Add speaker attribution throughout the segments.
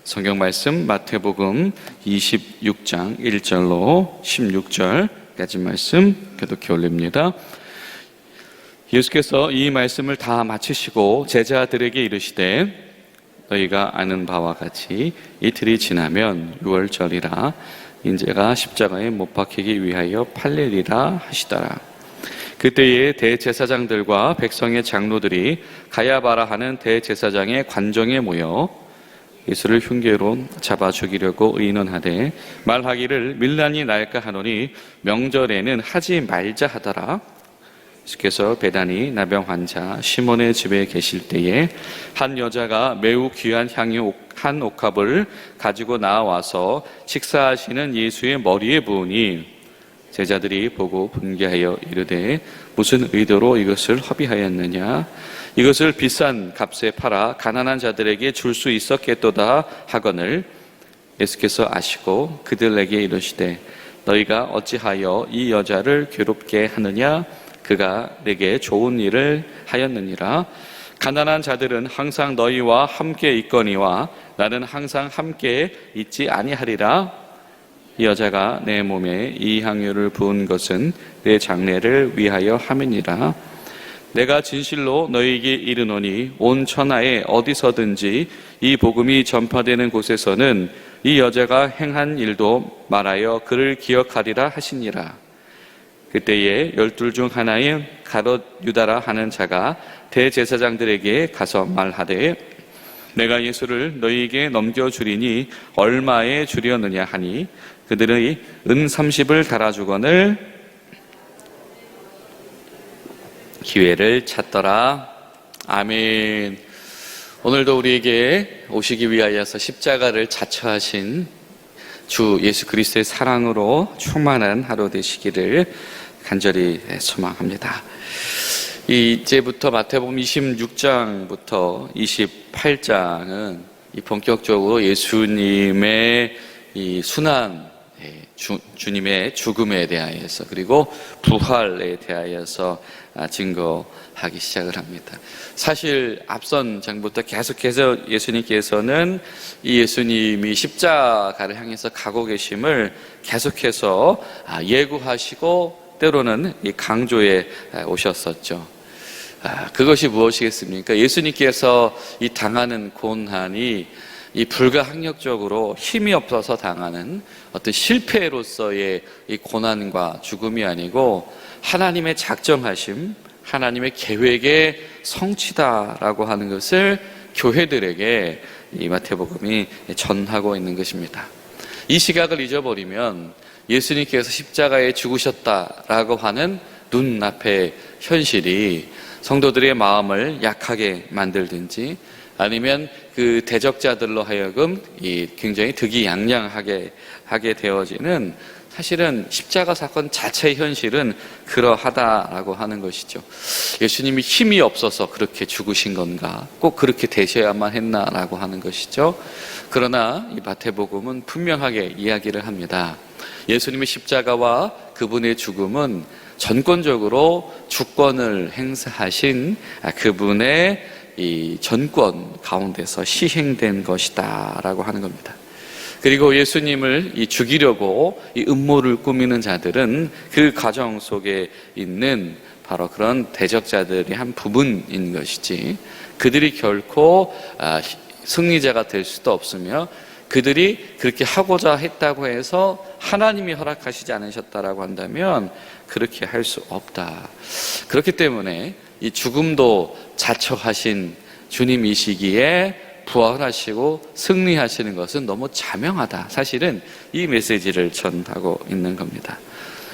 Speaker 1: 성경 말씀 마태복음 26장 1절로 16절까지 말씀 교독해 올립니다. 예수께서 이 말씀을 다 마치시고 제자들에게 이르시되 너희가 아는 바와 같이 이틀이 지나면 유월절이라 인자가 십자가에 못 박히기 위하여 팔리리라 하시더라. 그때에 대제사장들과 백성의 장로들이 가야바라 하는 대제사장의 관정에 모여 예수를 흉계로 잡아 죽이려고 의논하되 말하기를 밀란이 날까 하노니 명절에는 하지 말자 하더라. 예수께서 베다니 나병 환자 시몬의 집에 계실 때에 한 여자가 매우 귀한 향유 한 옥합을 가지고 나와서 식사하시는 예수의 머리에 부으니 제자들이 보고 분개하여 이르되 무슨 의도로 이것을 허비하였느냐? 이것을 비싼 값에 팔아 가난한 자들에게 줄 수 있었겠도다 하거늘 예수께서 아시고 그들에게 이르시되 너희가 어찌하여 이 여자를 괴롭게 하느냐? 그가 내게 좋은 일을 하였느니라. 가난한 자들은 항상 너희와 함께 있거니와 나는 항상 함께 있지 아니하리라. 이 여자가 내 몸에 이 향유를 부은 것은 내 장례를 위하여 함이니라. 내가 진실로 너희에게 이르노니 온 천하에 어디서든지 이 복음이 전파되는 곳에서는 이 여자가 행한 일도 말하여 그를 기억하리라 하시니라. 그때에 12 중 하나인 가롯 유다라 하는 자가 대제사장들에게 가서 말하되 내가 예수를 너희에게 넘겨주리니 얼마에 주려느냐 하니 그들의 은 30을 달아주거늘 기회를 찾더라. 아멘. 오늘도 우리에게 오시기 위하여서 십자가를 자처하신 주 예수 그리스도의 사랑으로 충만한 하루 되시기를 간절히 소망합니다. 이제부터 마태복음 26장부터 28장은 본격적으로 예수님의 이 순환, 주님의 죽음에 대하여서 그리고 부활에 대하여서 증거하기 시작을 합니다. 사실 앞선 장부터 계속해서 예수님께서는 이 예수님이 십자가를 향해서 가고 계심을 계속해서 예고하시고 때로는 강조해 오셨었죠. 그것이 무엇이겠습니까? 예수님께서 이 당하는 고난이 이 불가항력적으로 힘이 없어서 당하는 어떤 실패로서의 이 고난과 죽음이 아니고 하나님의 작정하심, 하나님의 계획의 성취다라고 하는 것을 교회들에게 이 마태복음이 전하고 있는 것입니다. 이 시각을 잊어버리면 예수님께서 십자가에 죽으셨다라고 하는 눈앞의 현실이 성도들의 마음을 약하게 만들든지 아니면 그 대적자들로 하여금 굉장히 득이양양하게 하게 되어지는 사실은 십자가 사건 자체의 현실은 그러하다라고 하는 것이죠. 예수님이 힘이 없어서 그렇게 죽으신 건가? 꼭 그렇게 되셔야만 했나라고 하는 것이죠. 그러나 이 마태복음은 분명하게 이야기를 합니다. 예수님의 십자가와 그분의 죽음은 전권적으로 주권을 행사하신 그분의 이 전권 가운데서 시행된 것이다 라고 하는 겁니다. 그리고 예수님을 죽이려고 이 음모를 꾸미는 자들은 그 과정 속에 있는 바로 그런 대적자들이 한 부분인 것이지 그들이 결코 승리자가 될 수도 없으며 그들이 그렇게 하고자 했다고 해서 하나님이 허락하시지 않으셨다라고 한다면 그렇게 할 수 없다. 그렇기 때문에 이 죽음도 자처하신 주님이시기에 부활하시고 승리하시는 것은 너무 자명하다. 사실은 이 메시지를 전하고 있는 겁니다.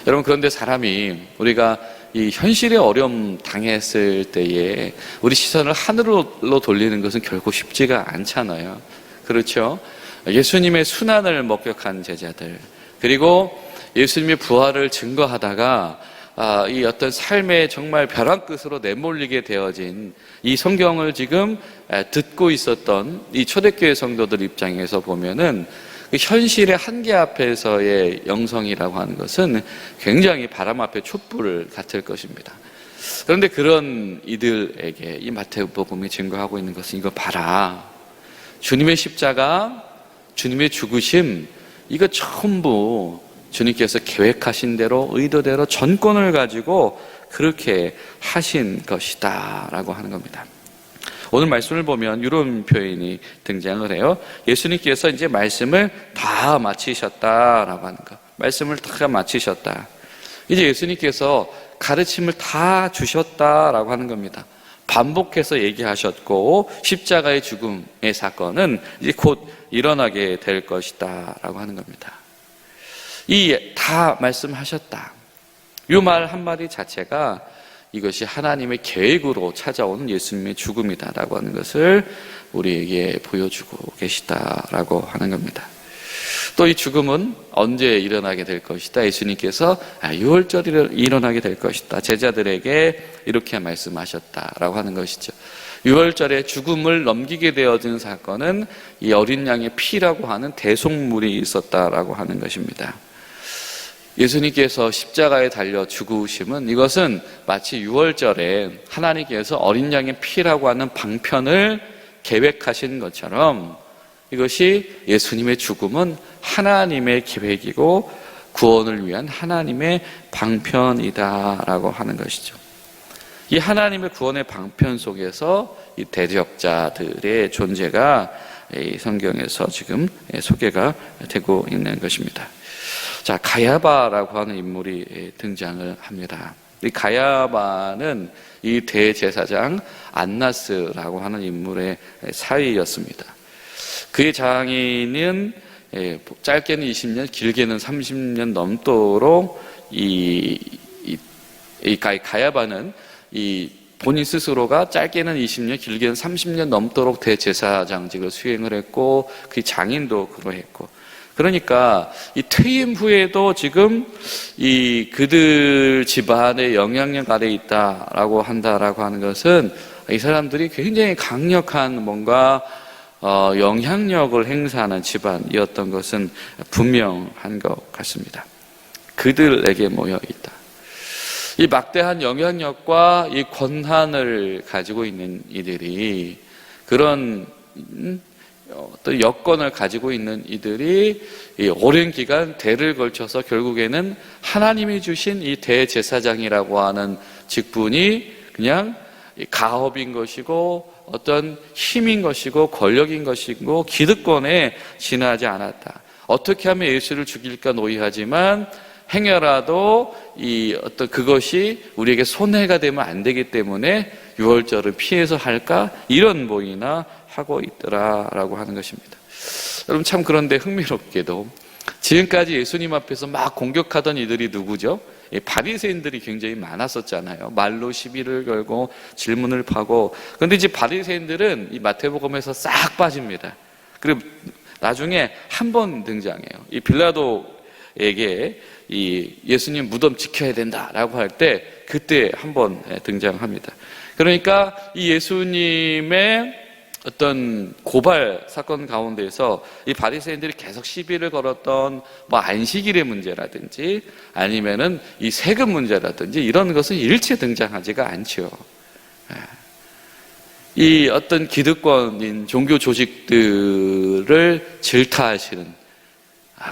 Speaker 1: 여러분, 그런데 사람이 우리가 이 현실의 어려움 당했을 때에 우리 시선을 하늘로 돌리는 것은 결코 쉽지가 않잖아요. 그렇죠? 예수님의 순환을 목격한 제자들, 그리고 예수님의 부활을 증거하다가 이 어떤 삶의 정말 벼랑 끝으로 내몰리게 되어진 이 성경을 지금 듣고 있었던 이 초대교회 성도들 입장에서 보면은 그 현실의 한계 앞에서의 영성이라고 하는 것은 굉장히 바람 앞에 촛불 같을 것입니다. 그런데 그런 이들에게 이 마태복음이 증거하고 있는 것은 이거 봐라. 주님의 십자가, 주님의 죽으심, 이거 전부 주님께서 계획하신 대로 의도대로 전권을 가지고 그렇게 하신 것이다 라고 하는 겁니다. 오늘 말씀을 보면 이런 표현이 등장을 해요. 예수님께서 이제 말씀을 다 마치셨다라고 하는 거. 말씀을 다 마치셨다. 이제 예수님께서 가르침을 다 주셨다라고 하는 겁니다. 반복해서 얘기하셨고 십자가의 죽음의 사건은 이제 곧 일어나게 될 것이다 라고 하는 겁니다. 이 다 말씀하셨다. 이 말 한마디 자체가 이것이 하나님의 계획으로 찾아오는 예수님의 죽음이다라고 하는 것을 우리에게 보여주고 계시다라고 하는 겁니다. 또 이 죽음은 언제 일어나게 될 것이다. 예수님께서 6월절에 일어나게 될 것이다. 제자들에게 이렇게 말씀하셨다라고 하는 것이죠. 6월절에 죽음을 넘기게 되어진 사건은 이 어린 양의 피라고 하는 대속물이 있었다라고 하는 것입니다. 예수님께서 십자가에 달려 죽으심은 이것은 마치 6월절에 하나님께서 어린 양의 피라고 하는 방편을 계획하신 것처럼 이것이 예수님의 죽음은 하나님의 계획이고 구원을 위한 하나님의 방편이다라고 하는 것이죠. 이 하나님의 구원의 방편 속에서 이 대적자들의 존재가 이 성경에서 지금 소개가 되고 있는 것입니다. 자, 가야바라고 하는 인물이 등장을 합니다. 이 가야바는 이 대제사장 안나스라고 하는 인물의 사위였습니다. 그의 장인은 짧게는 20년, 길게는 30년 넘도록 이 가야바는 이 본인 스스로가 짧게는 20년, 길게는 30년 넘도록 대제사장직을 수행을 했고 그 장인도 그러했고 그러니까 이 퇴임 후에도 지금 이 그들 집안의 영향력 아래 있다라고 한다라고 하는 것은 이 사람들이 굉장히 강력한 뭔가 영향력을 행사하는 집안이었던 것은 분명한 것 같습니다. 그들에게 모여 있다. 이 막대한 영향력과 이 권한을 가지고 있는 이들이 그런 어떤 여건을 가지고 있는 이들이 이 오랜 기간 대를 걸쳐서 결국에는 하나님이 주신 이 대제사장이라고 하는 직분이 그냥 가업인 것이고 어떤 힘인 것이고 권력인 것이고 기득권에 지나지 않았다. 어떻게 하면 예수를 죽일까 노이하지만 행여라도 이 어떤 그것이 우리에게 손해가 되면 안 되기 때문에 유월절을 피해서 할까 이런 모이나 하고 있더라라고 하는 것입니다. 여러분 참 그런데 흥미롭게도 지금까지 예수님 앞에서 막 공격하던 이들이 누구죠? 바리새인들이 굉장히 많았었잖아요. 말로 시비를 걸고 질문을 파고. 그런데 이제 바리새인들은 이 마태복음에서 싹 빠집니다. 그리고 나중에 한 번 등장해요. 이 빌라도에게 이 예수님 무덤 지켜야 된다라고 할 때 그때 한 번 등장합니다. 그러니까 이 예수님의 어떤 고발 사건 가운데서 이 바리새인들이 계속 시비를 걸었던 뭐 안식일의 문제라든지 아니면은 이 세금 문제라든지 이런 것은 일체 등장하지가 않죠. 이 어떤 기득권인 종교 조직들을 질타하시는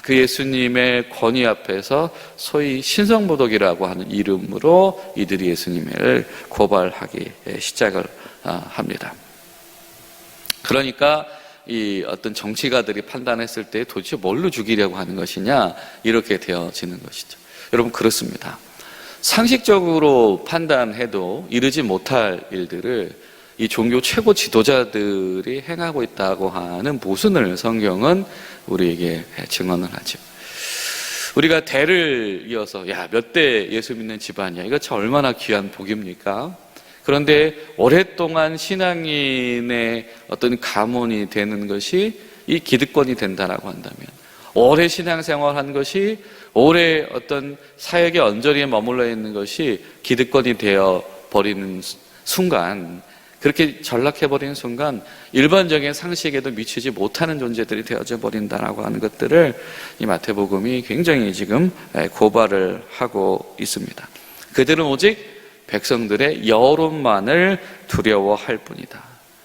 Speaker 1: 그 예수님의 권위 앞에서 소위 신성모독이라고 하는 이름으로 이들이 예수님을 고발하기 시작을 합니다. 그러니까 이 어떤 정치가들이 판단했을 때 도대체 뭘로 죽이려고 하는 것이냐 이렇게 되어지는 것이죠. 여러분 그렇습니다. 상식적으로 판단해도 이르지 못할 일들을 이 종교 최고 지도자들이 행하고 있다고 하는 모순을 성경은 우리에게 증언을 하죠. 우리가 대를 이어서 몇 대 예수 믿는 집안이야. 이거 참 얼마나 귀한 복입니까? 그런데 오랫동안 신앙인의 어떤 가문이 되는 것이 이 기득권이 된다라고 한다면 오래 신앙생활한 것이 오래 어떤 사역의 언저리에 머물러 있는 것이 기득권이 되어 버리는 순간 그렇게 전락해버리는 순간 일반적인 상식에도 미치지 못하는 존재들이 되어져 버린다라고 하는 것들을 이 마태복음이 굉장히 지금 고발을 하고 있습니다. 그들은 오직 백성들의 여론만을 두려워할 뿐이다.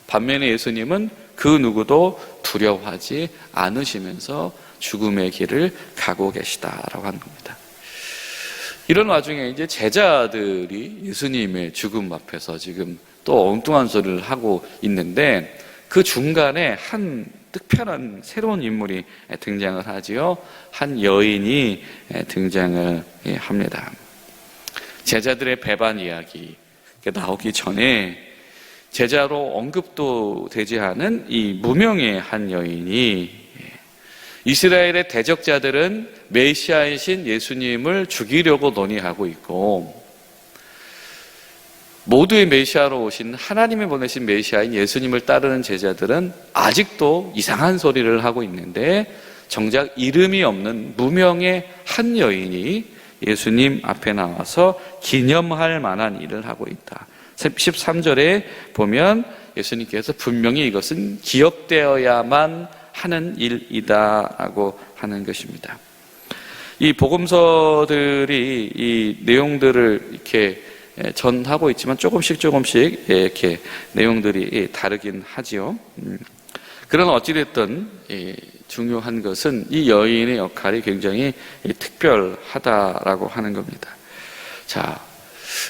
Speaker 1: 반면에 예수님은 그 누구도 두려워하지 않으시면서 죽음의 길을 가고 계시다라고 하는 겁니다. 이런 와중에 이제 제자들이 예수님의 죽음 앞에서 지금 또 엉뚱한 소리를 하고 있는데 그 중간에 한 특별한 새로운 인물이 등장을 하지요. 한 여인이 등장을 합니다. 제자들의 배반 이야기 나오기 전에 제자로 언급도 되지 않은 이 무명의 한 여인이 이스라엘의 대적자들은 메시아이신 예수님을 죽이려고 논의하고 있고 모두의 메시아로 오신 하나님이 보내신 메시아인 예수님을 따르는 제자들은 아직도 이상한 소리를 하고 있는데 정작 이름이 없는 무명의 한 여인이 예수님 앞에 나와서 기념할 만한 일을 하고 있다. 13절에 보면 예수님께서 분명히 이것은 기억되어야만 하는 일이다라고 하는 것입니다. 이 복음서들이 이 내용들을 이렇게 전하고 있지만 조금씩 이렇게 내용들이 다르긴 하지요. 그러나 어찌됐든 중요한 것은 이 여인의 역할이 굉장히 특별하다라고 하는 겁니다. 자,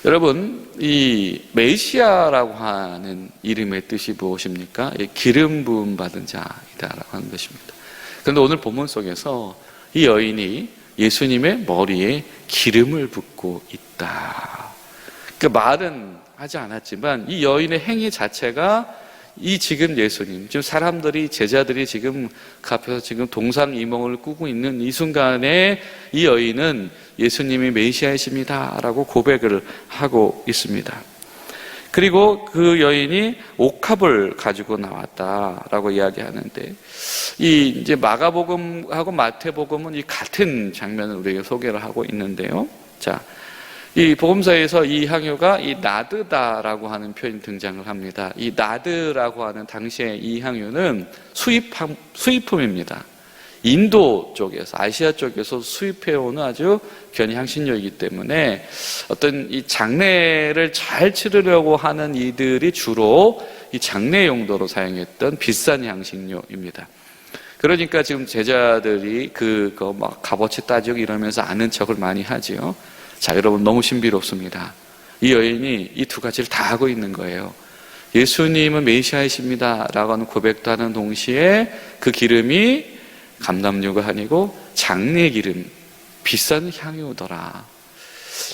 Speaker 1: 여러분, 이 메시아라고 하는 이름의 뜻이 무엇입니까? 기름 부음 받은 자이다라고 하는 것입니다. 그런데 오늘 본문 속에서 이 여인이 예수님의 머리에 기름을 붓고 있다. 그 말은 하지 않았지만 이 여인의 행위 자체가 이 지금 예수님, 지금 사람들이 제자들이 지금 그 앞에서 지금 동상이몽을 꾸고 있는 이 순간에 이 여인은 예수님이 메시아이십니다라고 고백을 하고 있습니다. 그리고 그 여인이 옥합을 가지고 나왔다라고 이야기하는데 이 이제 마가복음하고 마태복음은 이 같은 장면을 우리에게 소개를 하고 있는데요. 자, 이 복음서에서 이 향유가 이 나드다라고 하는 표현이 등장을 합니다. 이 나드라고 하는 당시의 이 향유는 수입품입니다. 인도 쪽에서, 아시아 쪽에서 수입해오는 아주 견향신료이기 때문에 어떤 이 장례를 잘 치르려고 하는 이들이 주로 이 장례 용도로 사용했던 비싼 향신료입니다. 그러니까 지금 제자들이 그거 막 값어치 따지고 이러면서 아는 척을 많이 하지요. 자, 여러분 너무 신비롭습니다. 이 여인이 이 두 가지를 다 하고 있는 거예요. 예수님은 메시아이십니다 라고 하는 고백도 하는 동시에 그 기름이 감람유가 아니고 장례 기름, 비싼 향유더라.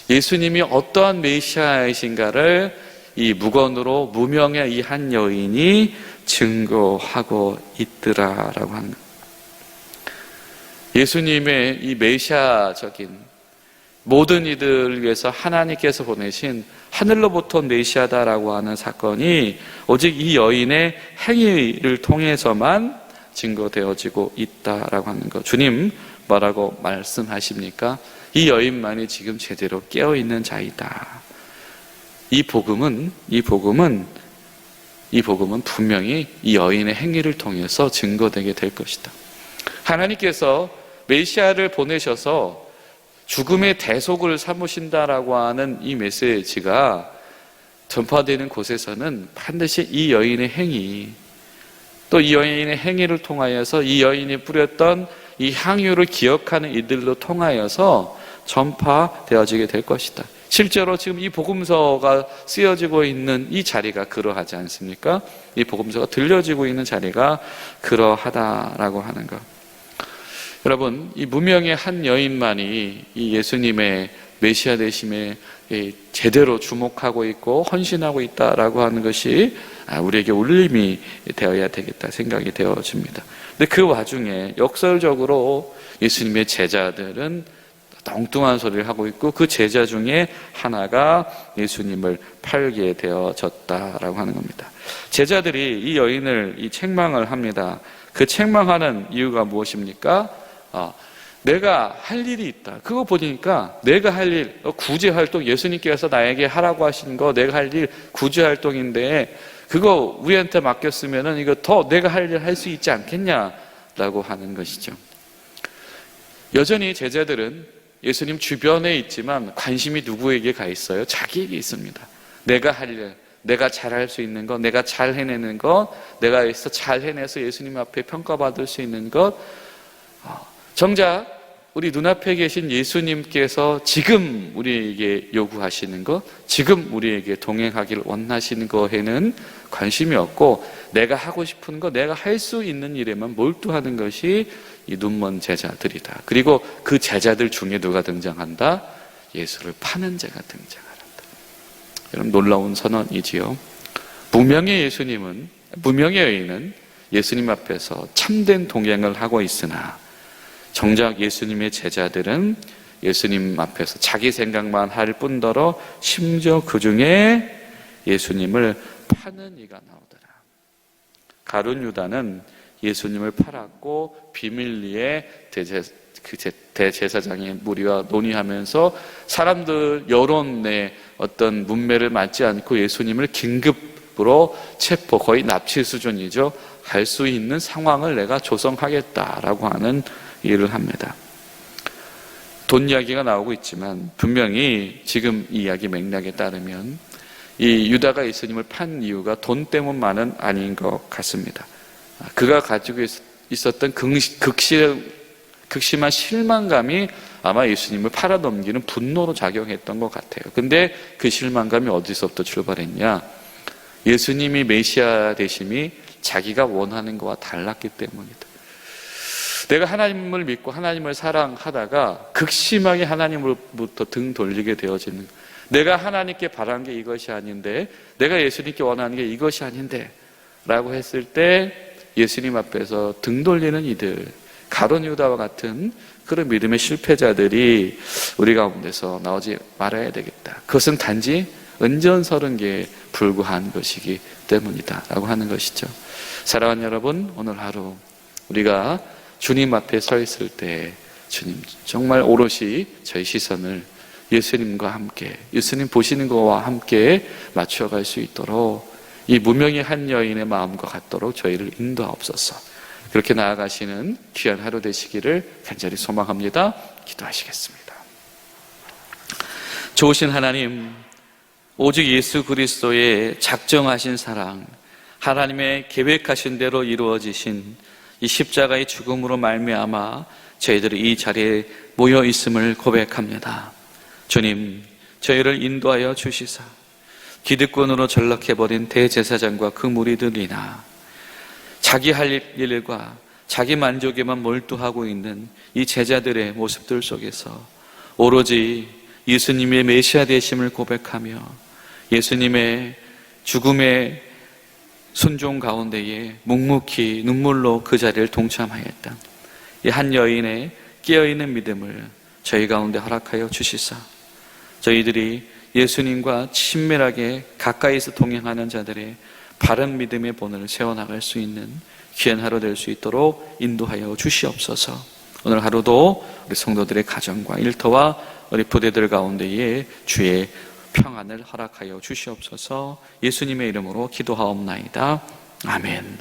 Speaker 1: 예수님이 어떠한 메시아이신가를 이 무건으로 무명의 이 한 여인이 증거하고 있더라라고 하는 것. 예수님의 이 메시아적인 모든 이들을 위해서 하나님께서 보내신 하늘로부터 메시아다라고 하는 사건이 오직 이 여인의 행위를 통해서만 증거되어지고 있다라고 하는 것. 주님 뭐라고 말씀하십니까? 이 여인만이 지금 제대로 깨어있는 자이다. 이 복음은 분명히 이 여인의 행위를 통해서 증거되게 될 것이다. 하나님께서 메시아를 보내셔서 죽음의 대속을 삼으신다라고 하는 이 메시지가 전파되는 곳에서는 반드시 이 여인의 행위, 또 이 여인의 행위를 통하여서 이 여인이 뿌렸던 이 향유를 기억하는 이들로 통하여서 전파되어지게 될 것이다. 실제로 지금 이 복음서가 쓰여지고 있는 이 자리가 그러하지 않습니까? 이 복음서가 들려지고 있는 자리가 그러하다라고 하는 것. 여러분, 이 무명의 한 여인만이 이 예수님의 메시아 되심에 제대로 주목하고 있고 헌신하고 있다라고 하는 것이 우리에게 울림이 되어야 되겠다 생각이 되어집니다. 근데 그 와중에 역설적으로 예수님의 제자들은 엉뚱한 소리를 하고 있고 그 제자 중에 하나가 예수님을 팔게 되어졌다라고 하는 겁니다. 제자들이 이 여인을 책망을 합니다. 그 책망하는 이유가 무엇입니까? 내가 할 일이 있다. 그거 보니까 내가 할 일, 구제활동, 예수님께서 나에게 하라고 하신 거 내가 할 일 구제활동인데 그거 우리한테 맡겼으면은 이거 더 내가 할 일 할 수 있지 않겠냐라고 하는 것이죠. 여전히 제자들은 예수님 주변에 있지만 관심이 누구에게 가 있어요? 자기에게 있습니다. 내가 할 일, 내가 잘할 수 있는 것, 내가 잘 해내는 것, 내가 여기서 잘 해내서 예수님 앞에 평가받을 수 있는 것. 정작 우리 눈앞에 계신 예수님께서 지금 우리에게 요구하시는 것, 지금 우리에게 동행하기를 원하시는 것에는 관심이 없고 내가 하고 싶은 것, 내가 할 수 있는 일에만 몰두하는 것이 이 눈먼 제자들이다. 그리고 그 제자들 중에 누가 등장한다? 예수를 파는 자가 등장한다. 여러분, 놀라운 선언이지요. 무명의 여인은 예수님 앞에서 참된 동행을 하고 있으나 정작 예수님의 제자들은 예수님 앞에서 자기 생각만 할 뿐더러 심지어 그 중에 예수님을 파는 이가 나오더라. 가룟 유다는 예수님을 팔았고 비밀리에 대제사장의 무리와 논의하면서 사람들 여론의 어떤 문매를 맞지 않고 예수님을 긴급으로 체포, 거의 납치 수준이죠. 할 수 있는 상황을 내가 조성하겠다라고 하는 일을 합니다. 돈 이야기가 나오고 있지만 분명히 지금 이 이야기 맥락에 따르면 이 유다가 예수님을 판 이유가 돈 때문만은 아닌 것 같습니다. 그가 가지고 있었던 극심한 실망감이 아마 예수님을 팔아넘기는 분노로 작용했던 것 같아요. 근데 그 실망감이 어디서부터 출발했냐? 예수님이 메시아 되심이 자기가 원하는 것과 달랐기 때문이다. 내가 하나님을 믿고 하나님을 사랑하다가 극심하게 하나님으로부터 등 돌리게 되어지는, 내가 하나님께 바란 게 이것이 아닌데, 내가 예수님께 원하는 게 이것이 아닌데 라고 했을 때 예수님 앞에서 등 돌리는 이들, 가룟 유다와 같은 그런 믿음의 실패자들이 우리 가운데서 나오지 말아야 되겠다. 그것은 단지 은전서른개에 불과한 것이기 때문이다 라고 하는 것이죠. 사랑하는 여러분, 오늘 하루 우리가 주님 앞에 서 있을 때 주님 정말 오롯이 저희 시선을 예수님과 함께, 예수님 보시는 것과 함께 맞춰갈 수 있도록 이 무명의 한 여인의 마음과 같도록 저희를 인도하옵소서. 그렇게 나아가시는 귀한 하루 되시기를 간절히 소망합니다. 기도하시겠습니다. 좋으신 하나님, 오직 예수 그리스도의 작정하신 사랑, 하나님의 계획하신 대로 이루어지신 이 십자가의 죽음으로 말미암아 저희들이 이 자리에 모여 있음을 고백합니다. 주님, 저희를 인도하여 주시사 기득권으로 전락해버린 대제사장과 그 무리들이나 자기 할 일과 자기 만족에만 몰두하고 있는 이 제자들의 모습들 속에서 오로지 예수님의 메시아 되심을 고백하며 예수님의 죽음의 순종 가운데에 묵묵히 눈물로 그 자리를 동참하였다. 이 한 여인의 깨어있는 믿음을 저희 가운데 허락하여 주시사 저희들이 예수님과 친밀하게 가까이서 동행하는 자들의 바른 믿음의 본을 세워나갈 수 있는 귀한 하루 될 수 있도록 인도하여 주시옵소서. 오늘 하루도 우리 성도들의 가정과 일터와 우리 부대들 가운데에 주의 평안을 허락하여 주시옵소서. 예수님의 이름으로 기도하옵나이다. 아멘.